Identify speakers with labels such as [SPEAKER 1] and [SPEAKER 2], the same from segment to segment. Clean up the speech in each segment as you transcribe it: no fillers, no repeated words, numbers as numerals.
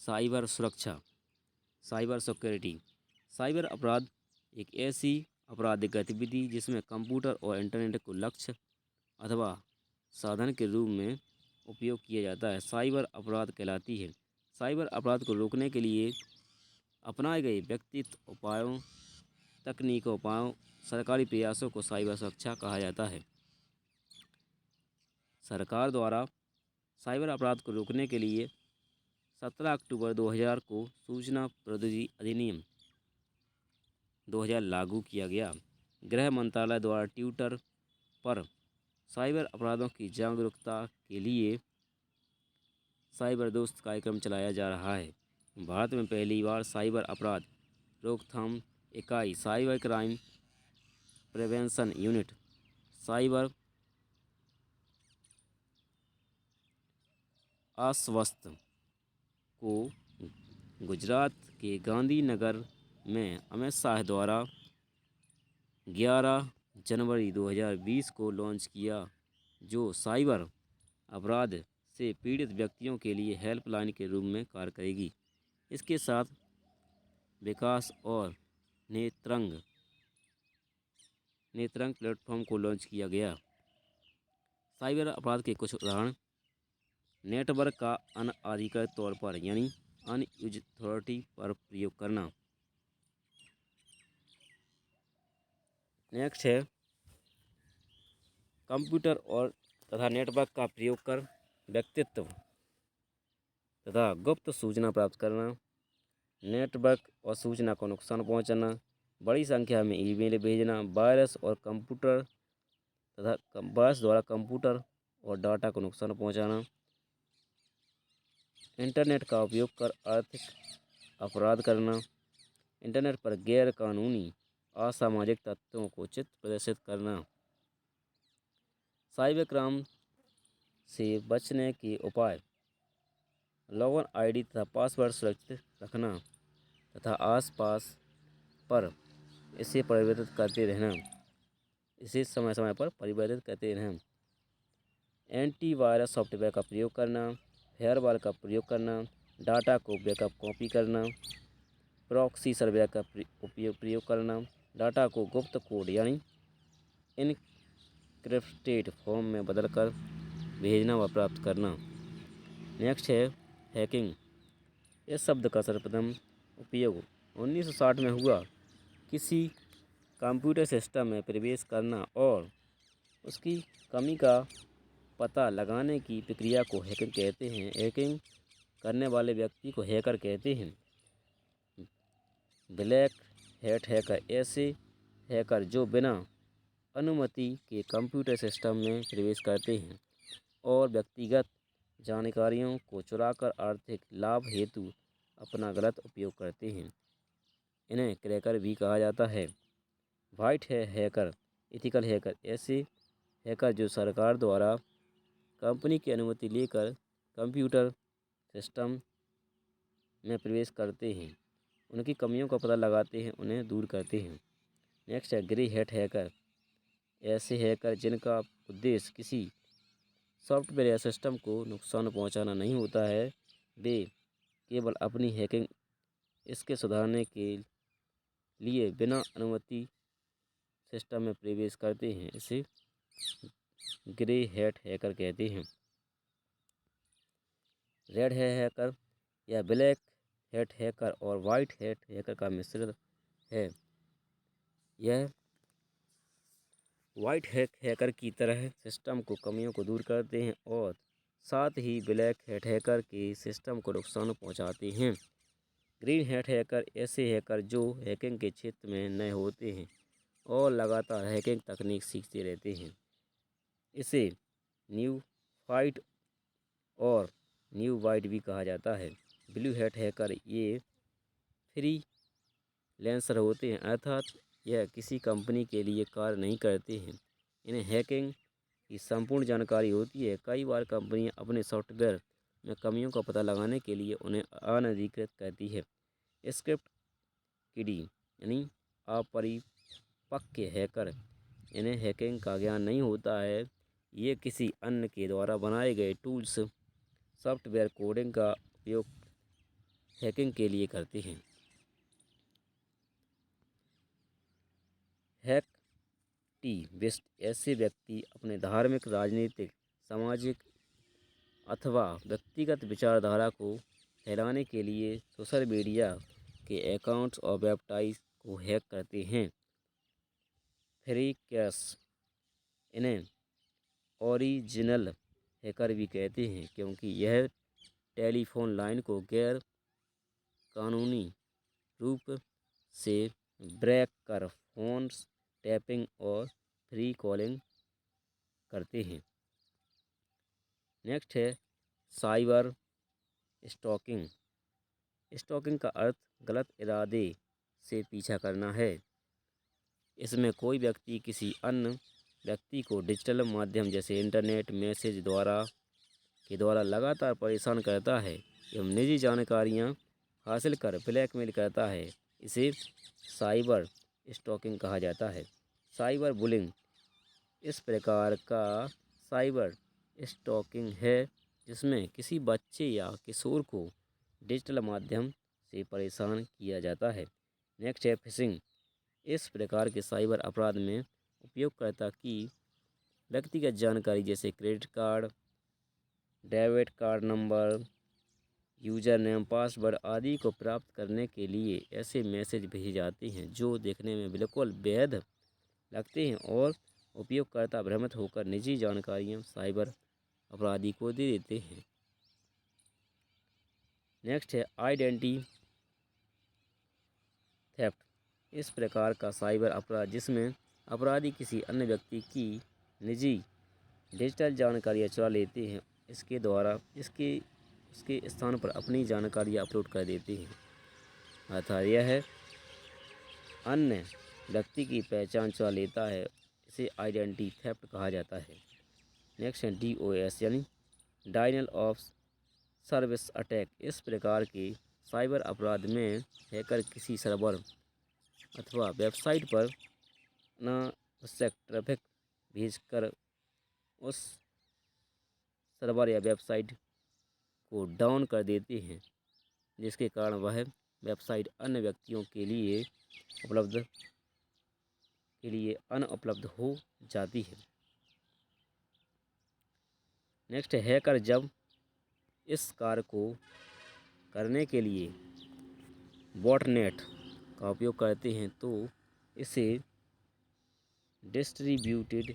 [SPEAKER 1] Cyber सुरक्षा, cyber security. Cyber अपराध एक ऐसी आपराधिक गतिविधि जिसमें कंप्यूटर और इंटरनेट को लक्ष्य अथवा साधन के रूप में उपयोग किया जाता है, साइबर अपराध कहलाती है। साइबर अपराध को रोकने के लिए अपनाए गए व्यक्तित्व उपायों, तकनीकों उपायों, सरकारी प्रयासों को साइबर सुरक्षा कहा जाता है। सरकार द्वारा साइबर अपराध को रोकने के लिए 17 अक्टूबर 2000 को सूचना प्रौद्योगिकी अधिनियम 2000 लागू किया गया। गृह मंत्रालय द्वारा ट्विटर पर साइबर अपराधों की जागरूकता के लिए साइबर दोस्त कार्यक्रम चलाया जा रहा है। भारत में पहली बार साइबर अपराध रोकथाम इकाई cyber crime prevention unit cyber आश्वस्त को गुजरात के गांधीनगर में अमित शाह द्वारा 11 जनवरी 2020 को लॉन्च किया, जो साइबर अपराध से पीड़ित व्यक्तियों के लिए हेल्पलाइन के रूप में कार्य करेगी। इसके साथ विकास और नेत्रंग नेत्रंग प्लेटफॉर्म को लॉन्च किया गया। साइबर अपराध के कुछ उदाहरण: नेटवर्क का अनधिकृत तौर पर यानी अनयूज्ड अथॉरिटी पर प्रयोग करना। नेक्स्ट है कंप्यूटर और तथा नेटवर्क का प्रयोग कर व्यक्तित्व तथा गुप्त सूचना प्राप्त करना। नेटवर्क और सूचना को नुकसान पहुंचाना, बड़ी संख्या में ईमेल भेजना, वायरस द्वारा कंप्यूटर और डाटा को नुकसान पहुंचाना। इंटरनेट का उपयोग कर आर्थिक अपराध करना। इंटरनेट पर गैर कानूनी असामाजिक तत्वों को चित्र प्रदर्शित करना। साइबर क्राइम से बचने के उपाय: लॉगिन आईडी तथा पासवर्ड सुरक्षित रखना तथा आसपास पर इसे परिवर्तित करते रहना। इसे समय समय पर परिवर्तित करते रहना। एंटीवायरस सॉफ्टवेयर का प्रयोग करना। फायरवॉल का प्रयोग करना। डाटा को बैकअप कॉपी करना। प्रॉक्सी सर्वर का प्रयोग करना। डाटा को गुप्त कोड यानी इनक्रिप्टेड फॉर्म में बदलकर भेजना व प्राप्त करना। नेक्स्ट है हैकिंग। इस शब्द का सर्वप्रथम उपयोग 1960 में हुआ। किसी कंप्यूटर सिस्टम में प्रवेश करना और उसकी कमी का पता लगाने की प्रक्रिया को हैकिंग कहते हैं। हैकिंग करने वाले व्यक्ति को हैकर कहते हैं। ब्लैक हैट हैकर ऐसे हैकर जो बिना अनुमति के कंप्यूटर सिस्टम में प्रवेश करते हैं और व्यक्तिगत जानकारियों को चुराकर आर्थिक लाभ हेतु अपना गलत उपयोग करते हैं। इन्हें क्रैकर भी कहा जाता है। वाइट है हैकर, एथिकल हैकर ऐसे हैकर जो सरकार द्वारा कंपनी की अनुमति लेकर कंप्यूटर सिस्टम में प्रवेश करते हैं, उनकी कमियों का पता लगाते हैं, उन्हें दूर करते हैं। नेक्स्ट है ग्रे हैट हैकर। ऐसे हैकर जिनका उद्देश्य किसी सॉफ्टवेयर या सिस्टम को नुकसान पहुंचाना नहीं होता है, वे केवल अपनी हैकिंग इसके सुधारने के लिए बिना अनुमति सिस्टम में प्रवेश करते हैं। इसे ग्रे हैट हैकर कहते हैं। रेड है हैकर या ब्लैक हैट हैकर और वाइट हैट हैकर का मिश्रण है। यह वाइट हैट हैकर की तरह सिस्टम को कमियों को दूर करते हैं और साथ ही ब्लैक हैट हैकर के सिस्टम को नुकसान पहुंचाते हैं। ग्रीन हैट हैकर ऐसे हैकर जो हैकिंग के क्षेत्र में नए होते हैं और लगातार हैकिंग तकनीक सीखते रहते हैं। इसे न्यू फाइट और न्यू वाइट भी कहा जाता है। ब्लू हैट हैकर ये फ्री लेंसर होते हैं, अर्थात यह किसी कंपनी के लिए कार्य नहीं करते हैं। इन्हें हैकिंग की संपूर्ण जानकारी होती है। कई बार कंपनियां अपने सॉफ्टवेयर में कमियों का पता लगाने के लिए उन्हें अनधिकृत करती है। स्क्रिप्ट किडी यानी अपरिपक्व हैकर, इन्हें हैकिंग का ज्ञान नहीं होता है। ये किसी अन्य के द्वारा बनाए गए टूल्स, सॉफ्टवेयर कोडिंग का उपयोग हैकिंग के लिए करते हैं। हैकटिविस्ट ऐसे व्यक्ति अपने धार्मिक, राजनीतिक, सामाजिक अथवा व्यक्तिगत विचारधारा को फैलाने के लिए सोशल मीडिया के अकाउंट्स और वेबसाइट को हैक करते हैं। हैकर्स इन्हें ओरिजिनल हैकर भी कहते हैं क्योंकि यह टेलीफोन लाइन को गैर कानूनी रूप से ब्रेक कर फोन टैपिंग और फ्री कॉलिंग करते हैं। नेक्स्ट है साइबर स्टॉकिंग। स्टॉकिंग का अर्थ गलत इरादे से पीछा करना है। इसमें कोई व्यक्ति किसी अन्य व्यक्ति को डिजिटल माध्यम जैसे इंटरनेट मैसेज द्वारा लगातार परेशान करता है एवं निजी जानकारियां हासिल कर ब्लैकमेल करता है। इसे साइबर स्टॉकिंग कहा जाता है। साइबर बुलिंग इस प्रकार का साइबर स्टॉकिंग है जिसमें किसी बच्चे या किशोर को डिजिटल माध्यम से परेशान किया जाता है। नेक्स्ट है फिशिंग। इस प्रकार के साइबर अपराध में उपयोगकर्ता की व्यक्तिगत जानकारी जैसे credit card, debit card number, user name, password आदि को प्राप्त करने के लिए ऐसे मैसेज भेजे जाते हैं जो देखने में बिल्कुल वैध लगते हैं और उपयोगकर्ता भ्रमित होकर निजी जानकारियां साइबर अपराधी को दे देते हैं। नेक्स्ट है आइडेंटिटी थेफ्ट। इस प्रकार का साइबर अपराध जिसमें अपराधी किसी अन्य व्यक्ति की निजी डिजिटल जानकारियां चुरा लेते हैं उसके स्थान पर अपनी जानकारियां अपलोड कर देते हैं अर्थात यह है अन्य व्यक्ति की पहचान चुरा लेता है। इसे आइडेंटिटी थेफ्ट कहा जाता है। नेक्स्ट है DOS यानी डायनल ऑफ सर्विस अटैक। इस प्रकार के साइबर अपराध में हैकर किसी सर्वर अथवा वेबसाइट पर अनावश्यक ट्रैफिक भेजकर उस सर्वर या वेबसाइट को डाउन कर देते हैं जिसके कारण वह वेबसाइट अन्य व्यक्तियों के लिए अनुपलब्ध हो जाती है। नेक्स्ट है हैकर जब इस कार्य को करने के लिए बॉटनेट का उपयोग करते हैं तो इसे distributed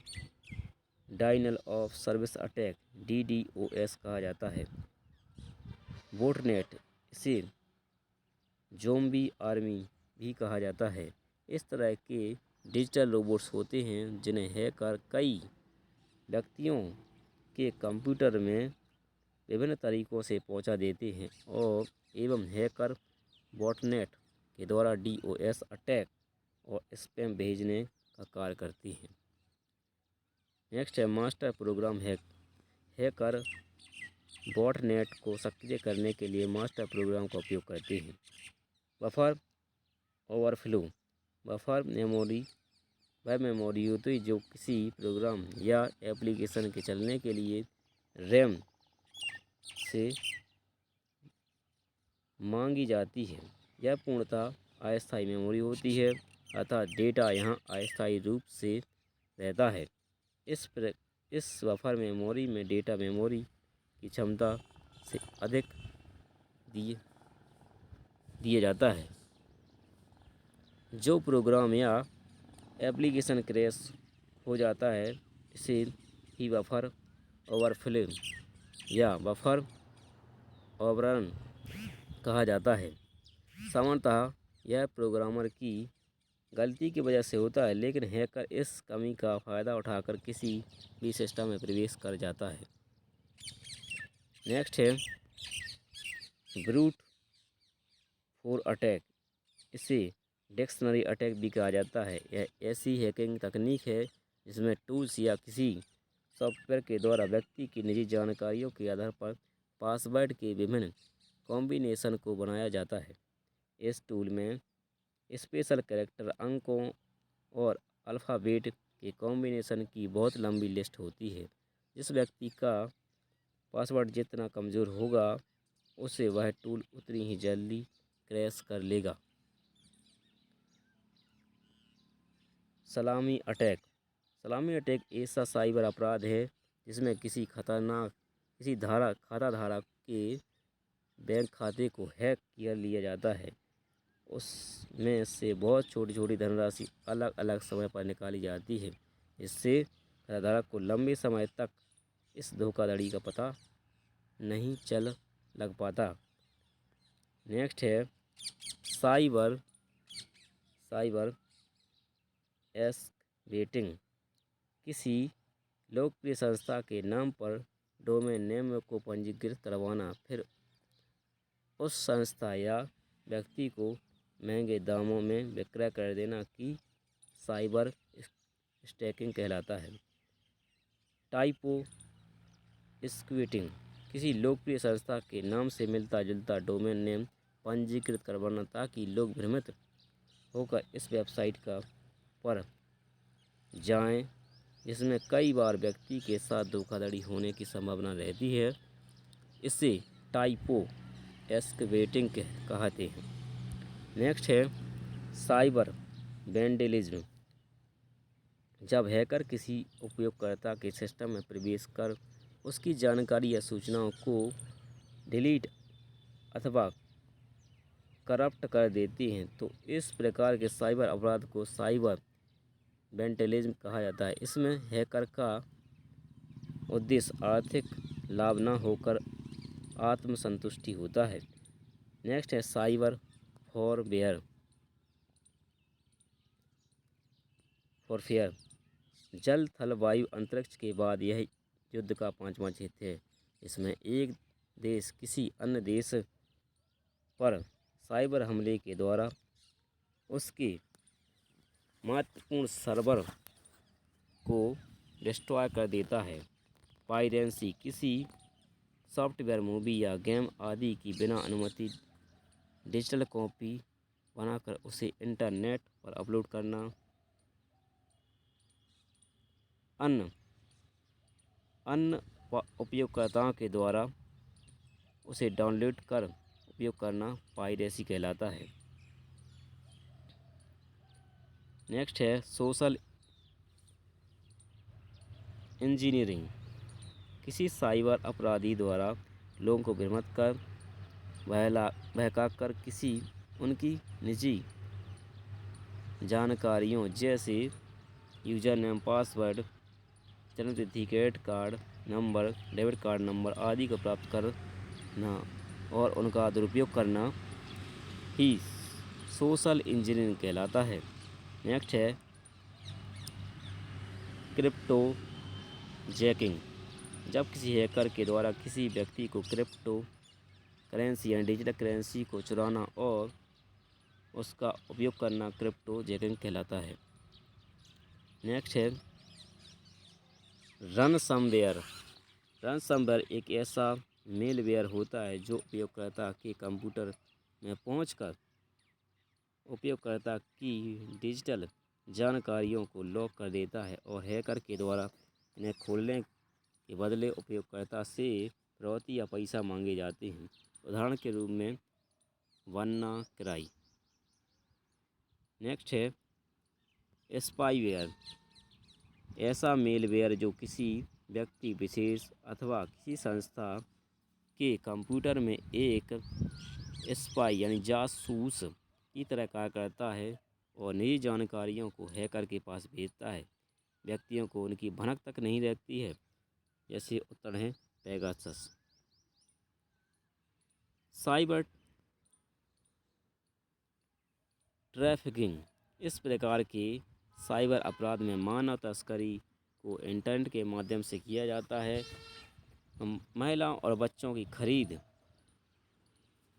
[SPEAKER 1] denial of service attack DDoS कहा जाता है। बॉटनेट इसे ज़ॉम्बी आर्मी भी कहा जाता है। इस तरह के डिजिटल रोबोट्स होते हैं जिन्हें हैकर कई व्यक्तियों के कंप्यूटर में विभिन्न तरीकों से पहुंचा देते हैं और एवं हैकर बॉटनेट के द्वारा DOS अटैक और स्पैम भेजने का कार्य करती हैं। नेक्स्ट है मास्टर प्रोग्राम हैकर बॉटनेट को सक्रिय करने के लिए मास्टर प्रोग्राम का उपयोग करते हैं। Buffer overflow. बफर मेमोरी वह मेमोरी होती है जो किसी प्रोग्राम या एप्लीकेशन के चलने के लिए रैम से मांगी जाती है। यह पूर्णतः अस्थायी मेमोरी होती है अर्थात डेटा यहाँ अस्थायी रूप से रहता है। इस बफर मेमोरी में डेटा मेमोरी की क्षमता से अधिक दिए जाता है। जो प्रोग्राम या एप्लीकेशन क्रैश हो जाता है इसे ही बफर ओवरफ्लो या बफर ओवररन कहा जाता है। सामान्यतः यह प्रोग्रामर की गलती की वजह से होता है लेकिन हैकर इस कमी का फ़ायदा उठाकर किसी भी सिस्टम में प्रवेश कर जाता है। नेक्स्ट है ब्रूट फोर अटैक। इसे डिक्शनरी अटैक भी कहा जाता है। यह ऐसी हैकिंग तकनीक है जिसमें टूल्स या किसी सॉफ्टवेयर के द्वारा व्यक्ति की निजी जानकारियों के आधार पर पासवर्ड के विभिन्न कॉम्बिनेशन को बनाया जाता है। इस टूल में स्पेशल कैरेक्टर, अंकों और अल्फ़ाबेट के कॉम्बिनेशन की बहुत लंबी लिस्ट होती है। जिस व्यक्ति का पासवर्ड जितना कमज़ोर होगा उसे वह टूल उतनी ही जल्दी क्रैश कर लेगा। सलामी अटैक। सलामी अटैक ऐसा साइबर अपराध है जिसमें किसी खाता धारक के बैंक खाते को हैक कर लिया जाता है। उसमें से बहुत छोटी छोटी धनराशि अलग अलग समय पर निकाली जाती है, जिससे खाताधारक को लंबे समय तक इस धोखाधड़ी का पता नहीं लग पाता। नेक्स्ट है साइबर साइबर एस्केवेटिंग। किसी लोकप्रिय संस्था के नाम पर डोमेन नेम को पंजीकृत करवाना, फिर उस संस्था या व्यक्ति को महंगे दामों में विक्रय कर देना की साइबर स्टैकिंग कहलाता है। टाइपो स्क्विटिंग। किसी लोकप्रिय संस्था के नाम से मिलता जुलता डोमेन नेम पंजीकृत करवाना ताकि लोग भ्रमित होकर इस वेबसाइट पर जाएं, जिसमें कई बार व्यक्ति के साथ धोखाधड़ी होने की संभावना रहती है। इसे टाइपो एस्केवेटिंग कहते हैं। नेक्स्ट है साइबर वैंडलिज्म। जब हैकर किसी उपयोगकर्ता के सिस्टम में प्रवेश कर उसकी जानकारी या सूचनाओं को डिलीट अथवा करप्ट कर देती हैं, तो इस प्रकार के साइबर अपराध को साइबर वैंडलिज्म कहा जाता है। इसमें हैकर का उद्देश्य आर्थिक लाभ न होकर आत्मसंतुष्टि होता है। नेक्स्ट है साइबर वॉरफेयर। जल, थल, वायु, अंतरिक्ष के बाद यह युद्ध का पांचवा क्षेत्र है। इसमें एक देश किसी अन्य देश पर साइबर हमले के द्वारा उसके महत्वपूर्ण सर्वर को डिस्ट्रॉय कर देता है। पायरेसी। किसी सॉफ्टवेयर, मूवी या गेम आदि की बिना अनुमति डिजिटल कॉपी बनाकर उसे इंटरनेट पर अपलोड करना। अन्य उपयोगकर्ताओं के द्वारा उसे डाउनलोड कर उपयोग करना पायरेसी कहलाता है। नेक्स्ट है सोशल इंजीनियरिंग। किसी साइबर अपराधी द्वारा लोगों को भ्रमित कर बहकाकर किसी उनकी निजी जानकारियों जैसे यूजर नेम, पासवर्ड, जन्मतिथि, credit card number, debit card number आदि को प्राप्त करना और उनका दुरुपयोग करना ही सोशल इंजीनियरिंग कहलाता है। नेक्स्ट है क्रिप्टो जैकिंग। जब किसी हैकर के द्वारा किसी व्यक्ति को क्रिप्टो करेंसी यानी डिजिटल करेंसी को चुराना और उसका उपयोग करना क्रिप्टो जैकिंग कहलाता है। नेक्स्ट है रनसमवेयर। रनसमवेयर एक ऐसा मेलवेयर होता है जो उपयोगकर्ता के कंप्यूटर में पहुंचकर उपयोगकर्ता की डिजिटल जानकारियों को लॉक कर देता है और हैकर के द्वारा इन्हें खोलने के बदले उपयोगकर्ता से फिरौती या पैसा मांगे जाते हैं। उदाहरण के रूप में WannaCry। नेक्स्ट है स्पाईवेयर। ऐसा मेलवेयर जो किसी व्यक्ति विशेष अथवा किसी संस्था के कंप्यूटर में एक स्पाई यानी जासूस की तरह कार्य करता है और निजी जानकारियों को हैकर के पास भेजता है। व्यक्तियों को उनकी भनक तक नहीं रहती है। जैसे उत्तर है पेगासस। Cyber trafficking. इस प्रकार के साइबर अपराध में मानव तस्करी को इंटरनेट के माध्यम से किया जाता है। महिलाओं और बच्चों की खरीद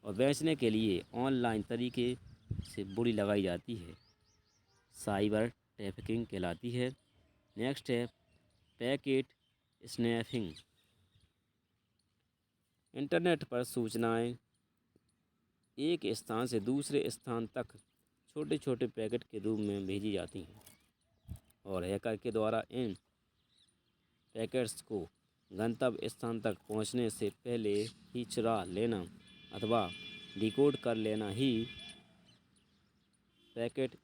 [SPEAKER 1] और बेचने के लिए ऑनलाइन तरीके से बोली लगाई जाती है, साइबर ट्रैफिकिंग कहलाती है। नेक्स्ट है पैकेट स्नैफिंग। इंटरनेट पर सूचनाएं एक स्थान से दूसरे स्थान तक छोटे छोटे पैकेट के रूप में भेजी जाती हैं और हैकर के द्वारा इन पैकेट्स को गंतव्य स्थान तक पहुंचने से पहले ही चुरा लेना अथवा डिकोड कर लेना ही पैकेट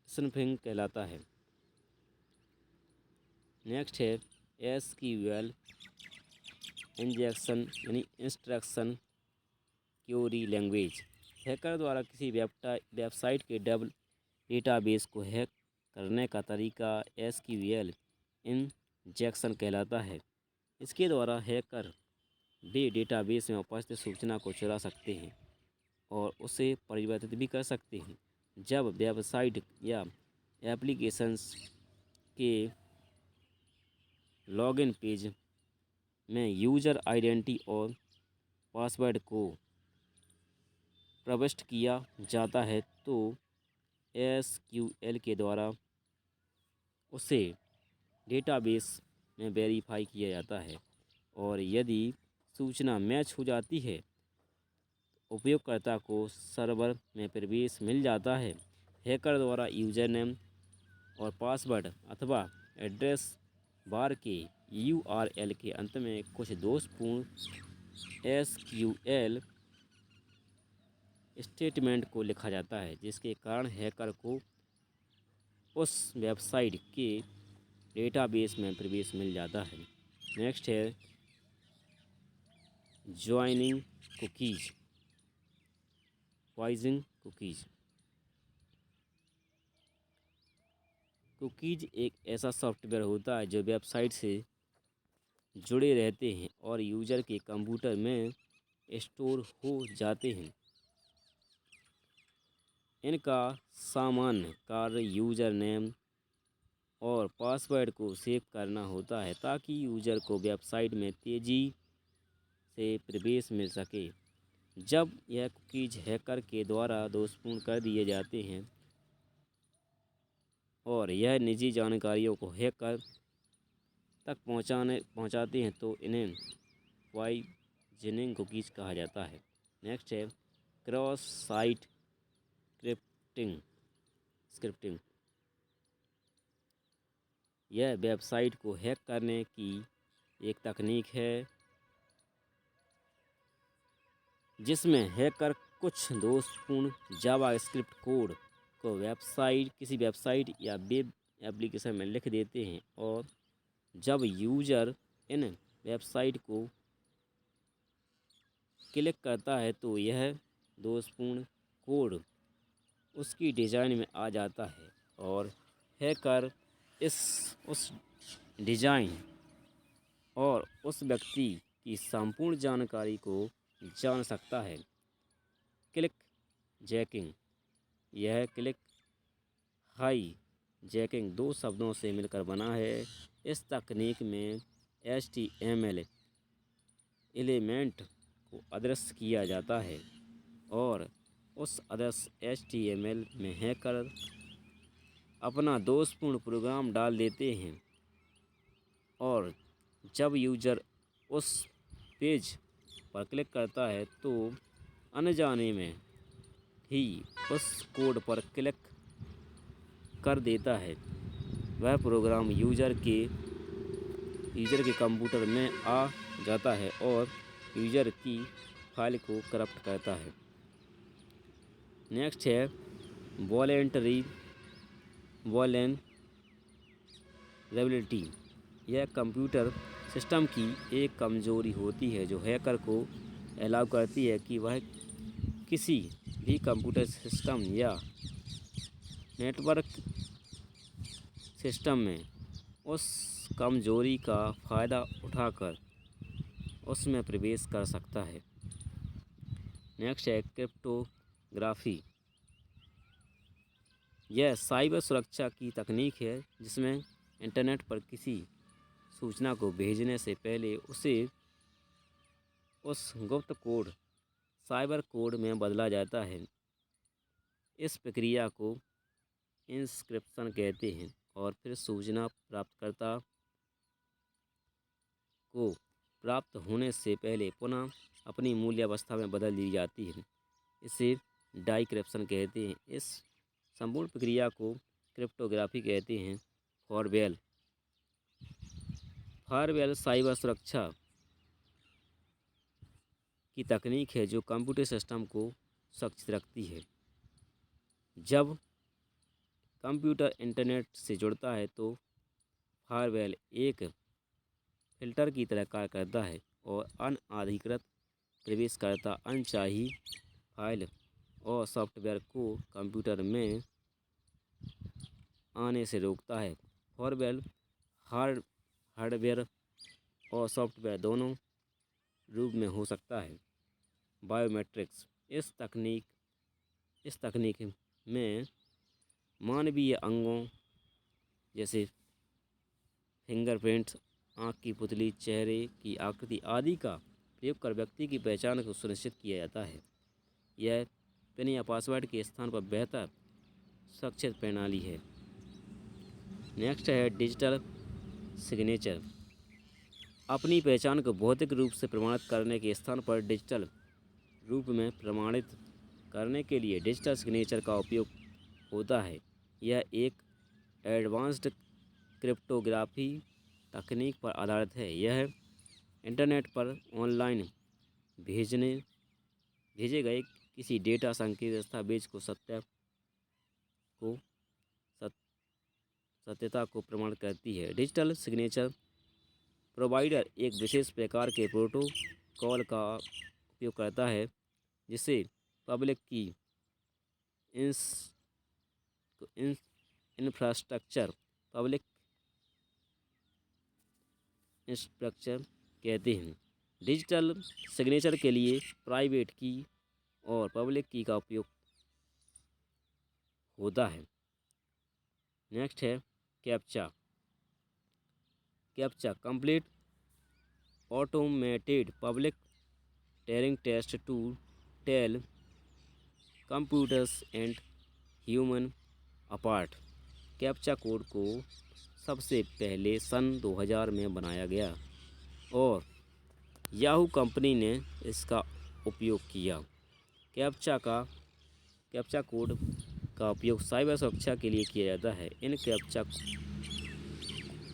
[SPEAKER 1] स्निफिंग कहलाता है। नेक्स्ट है एसक्यूएल इंजेक्शन यानी इंस्ट्रक्शन क्वेरी लैंग्वेज। हैकर द्वारा किसी वेबसाइट के डेटाबेस को हैक करने का तरीका एसक्यूएल इंजेक्शन कहलाता है। इसके द्वारा हैकर वे डेटाबेस में उपस्थित सूचना को चुरा सकते हैं और उसे परिवर्तित भी कर सकते हैं। जब वेबसाइट या एप्लीकेशंस के लॉगिन पेज में यूज़र आइडेंटिटी और पासवर्ड को प्रविष्ट किया जाता है तो एसक्यूएल के द्वारा उसे डेटाबेस में वेरीफाई किया जाता है और यदि सूचना मैच हो जाती है उपयोगकर्ता को सर्वर में प्रवेश मिल जाता है। हैकर द्वारा यूज़र नेम और पासवर्ड अथवा एड्रेस बार के यूआरएल के अंत में कुछ दोषपूर्ण एसक्यूएल स्टेटमेंट को लिखा जाता है, जिसके कारण हैकर को उस वेबसाइट के डेटाबेस में प्रवेश मिल जाता है। नेक्स्ट है ज्वाइनिंग कुकीज़ पॉइजिंग कुकीज़। कुकीज़ एक ऐसा सॉफ्टवेयर होता है जो वेबसाइट से जुड़े रहते हैं और यूज़र के कंप्यूटर में स्टोर हो जाते हैं। इनका सामान्य कार्य यूज़र नेम और पासवर्ड को सेव करना होता है ताकि यूज़र को वेबसाइट में तेज़ी से प्रवेश मिल सके। जब यह कुकीज़ हैकर के द्वारा दोषपूर्ण कर दिए जाते हैं और यह निजी जानकारियों को हैकर तक पहुंचाते हैं तो इन्हें पॉइजनिंग कुकीज़ कहा जाता है। नेक्स्ट है क्रॉस साइट स्क्रिप्टिंग। यह वेबसाइट को हैक करने की एक तकनीक है जिसमें हैकर कुछ दोषपूर्ण जावास्क्रिप्ट कोड को किसी वेबसाइट या वेब एप्लीकेशन में लिख देते हैं और जब यूज़र इन वेबसाइट को क्लिक करता है तो यह दोषपूर्ण कोड उसकी डिज़ाइन में आ जाता है और हैकर उस डिज़ाइन और उस व्यक्ति की संपूर्ण जानकारी को जान सकता है। Click jacking. यह क्लिक हाई जैकिंग दो शब्दों से मिलकर बना है। इस तकनीक में HTML एलिमेंट को अदृश्य किया जाता है और उस अदृश्य HTML में हैकर अपना दोषपूर्ण प्रोग्राम डाल देते हैं और जब यूज़र उस पेज पर क्लिक करता है तो अनजाने में ही उस कोड पर क्लिक कर देता है। वह प्रोग्राम यूज़र के कंप्यूटर में आ जाता है और यूज़र की फाइल को करप्ट करता है। नेक्स्ट है वल्नरेबिलिटी। यह कंप्यूटर सिस्टम की एक कमजोरी होती है जो हैकर को अलाउ करती है कि वह किसी भी कंप्यूटर सिस्टम या नेटवर्क सिस्टम में उस कमजोरी का फ़ायदा उठाकर उसमें प्रवेश कर सकता है। नेक्स्ट है क्रिप्टोग्राफी। यह साइबर सुरक्षा की तकनीक है जिसमें इंटरनेट पर किसी सूचना को भेजने से पहले उसे उस गुप्त कोड साइबर कोड में बदला जाता है। इस प्रक्रिया को इंस्क्रिप्शन कहते हैं और फिर सूचना प्राप्तकर्ता को प्राप्त होने से पहले पुनः अपनी मूल्य अवस्था में बदल दी जाती है। इसे डाइक्रिप्शन कहते हैं। इस संपूर्ण प्रक्रिया को क्रिप्टोग्राफी कहते हैं। फायरवॉल साइबर सुरक्षा की तकनीक है जो कंप्यूटर सिस्टम को सुरक्षित रखती है। जब कंप्यूटर इंटरनेट से जुड़ता है तो फायरवॉल एक फिल्टर की तरह कार्य करता है और अनधिकृत प्रवेशकर्ता अनचाही फाइल और सॉफ्टवेयर को कंप्यूटर में आने से रोकता है। फायरवॉल हार्डवेयर और सॉफ्टवेयर दोनों रूप में हो सकता है। बायोमेट्रिक्स इस तकनीक में मानवीय अंगों जैसे फिंगरप्रिंट्स, आँख की पुतली, चेहरे की आकृति आदि का प्रयोग कर व्यक्ति की पहचान को सुनिश्चित किया जाता है। यह पिन या पासवर्ड के स्थान पर बेहतर सुरक्षित प्रणाली है। नेक्स्ट है डिजिटल सिग्नेचर। अपनी पहचान को भौतिक रूप से प्रमाणित करने के स्थान पर डिजिटल रूप में प्रमाणित करने के लिए डिजिटल सिग्नेचर का उपयोग होता है। यह एक एडवांस्ड क्रिप्टोग्राफी तकनीक पर आधारित है। यह इंटरनेट पर ऑनलाइन भेजे गए किसी डेटा संकेत दस्तावेज को सत्यता को प्रमाणित करती है। डिजिटल सिग्नेचर प्रोवाइडर एक विशेष प्रकार के प्रोटोकॉल का उपयोग करता है जिसे पब्लिक की इंफ्रास्ट्रक्चर कहते हैं। डिजिटल सिग्नेचर के लिए प्राइवेट की और पब्लिक की का उपयोग होता है। नेक्स्ट है captcha complete automated public Turing test to tell computers and human apart. Captcha code को सबसे पहले सन 2000 में बनाया गया और याहू कंपनी ने इसका उपयोग किया। कैप्चा कोड का उपयोग साइबर सुरक्षा के लिए किया जाता है। इन कैप्चा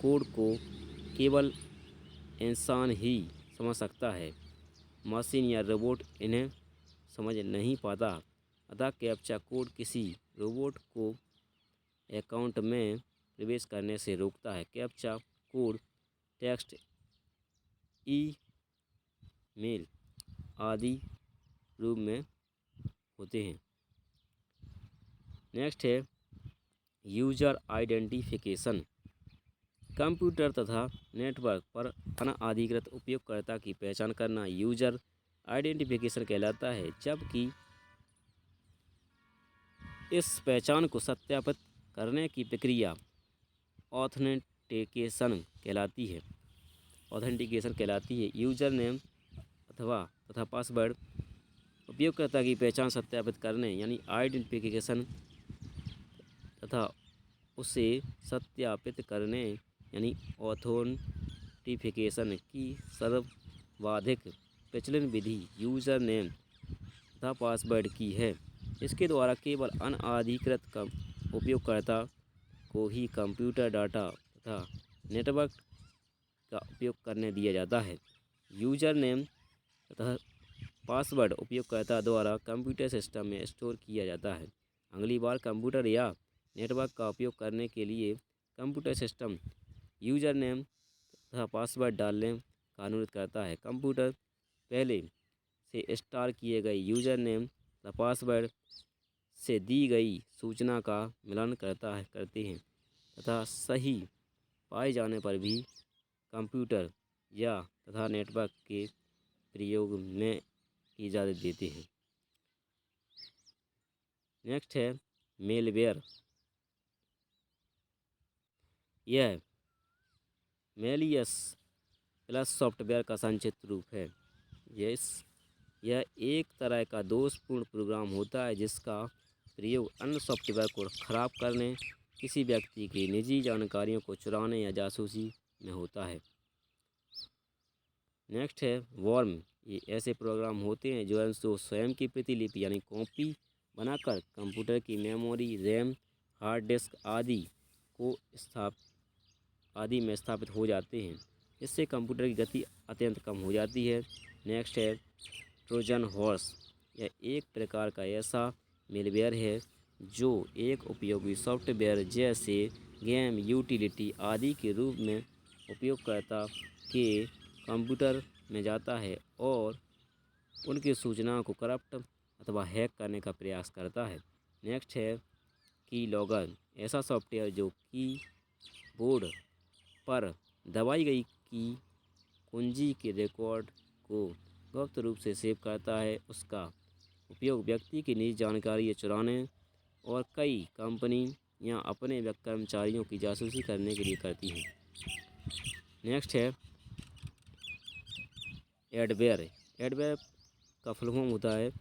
[SPEAKER 1] कोड को केवल इंसान ही समझ सकता है, मशीन या रोबोट इन्हें समझ नहीं पाता। अतः कैप्चा कोड किसी रोबोट को अकाउंट में प्रवेश करने से रोकता है। कैप्चा कोड टेक्स्ट, ईमेल आदि रूप में होते हैं। नेक्स्ट है यूजर आइडेंटिफिकेशन। कंप्यूटर तथा नेटवर्क पर अनधिकृत उपयोगकर्ता की पहचान करना यूजर आइडेंटिफिकेशन कहलाता है, जबकि इस पहचान को सत्यापित करने की प्रक्रिया ऑथेंटिकेशन कहलाती है। यूजर नेम तथा पासवर्ड उपयोगकर्ता की पहचान सत्यापित करने यानी आइडेंटिफिकेशन तथा उसे सत्यापित करने यानी ऑथेंटिफिकेशन की सर्वाधिक प्रचलित विधि यूजर नेम तथा पासवर्ड की है। इसके द्वारा केवल अनधिकृत उपयोगकर्ता को ही कंप्यूटर डाटा तथा नेटवर्क का उपयोग करने दिया जाता है। यूजर नेम तथा पासवर्ड उपयोगकर्ता द्वारा कंप्यूटर सिस्टम में स्टोर किया जाता है। अगली बार कंप्यूटर या नेटवर्क का उपयोग करने के लिए कंप्यूटर सिस्टम यूजर नेम तथा पासवर्ड डालने का अनुरोध करता है। कंप्यूटर पहले से स्टोर किए गए यूजर नेम तथा पासवर्ड से दी गई सूचना का मिलान करते हैं तथा सही पाए जाने पर भी कंप्यूटर या तथा नेटवर्क के प्रयोग में की इजाज़त देते हैं। नेक्स्ट है मेलवेयर। यह मेलियस प्लस सॉफ्टवेयर का संक्षिप्त रूप है। यह एक तरह का दोषपूर्ण प्रोग्राम होता है जिसका प्रयोग अन्य सॉफ्टवेयर को खराब करने, किसी व्यक्ति की निजी जानकारियों को चुराने या जासूसी में होता है। नेक्स्ट है वॉर्म। ये ऐसे प्रोग्राम होते हैं जो स्वयं की प्रतिलिपि यानी कॉपी बनाकर कंप्यूटर की मेमोरी, रैम, हार्ड डिस्क आदि में स्थापित हो जाते हैं। इससे कंप्यूटर की गति अत्यंत कम हो जाती है। नेक्स्ट है ट्रोजन हॉर्स यह एक प्रकार का ऐसा मेलवेयर है जो एक उपयोगी सॉफ्टवेयर जैसे गेम, यूटिलिटी आदि के रूप में उपयोगकर्ता के कंप्यूटर में जाता है और उनकी सूचनाओं को करप्ट अथवा हैक करने का प्रयास करता है। नेक्स्ट है की लॉगर, ऐसा सॉफ्टवेयर जो कीबोर्ड पर दबाई गई की कुंजी के रिकॉर्ड को गुप्त रूप से सेव करता है। उसका उपयोग व्यक्ति की निजी जानकारी चुराने और कई कंपनियां अपने कर्मचारियों की जासूसी करने के लिए करती हैं। नेक्स्ट है एडवेयर। एडवेयर का फुल फॉर्म होता है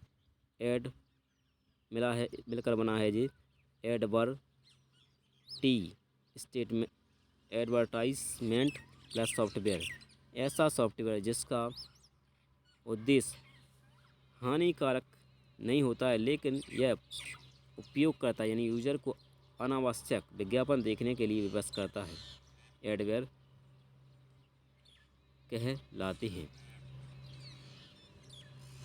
[SPEAKER 1] मिलकर बना है जी एडवर्टाइजमेंट प्लस सॉफ्टवेयर। ऐसा सॉफ्टवेयर जिसका उद्देश्य हानिकारक नहीं होता है लेकिन यह उपयोगकर्ता यानी यूजर को अनावश्यक विज्ञापन देखने के लिए विवश करता है, एडवेयर कहलाते हैं।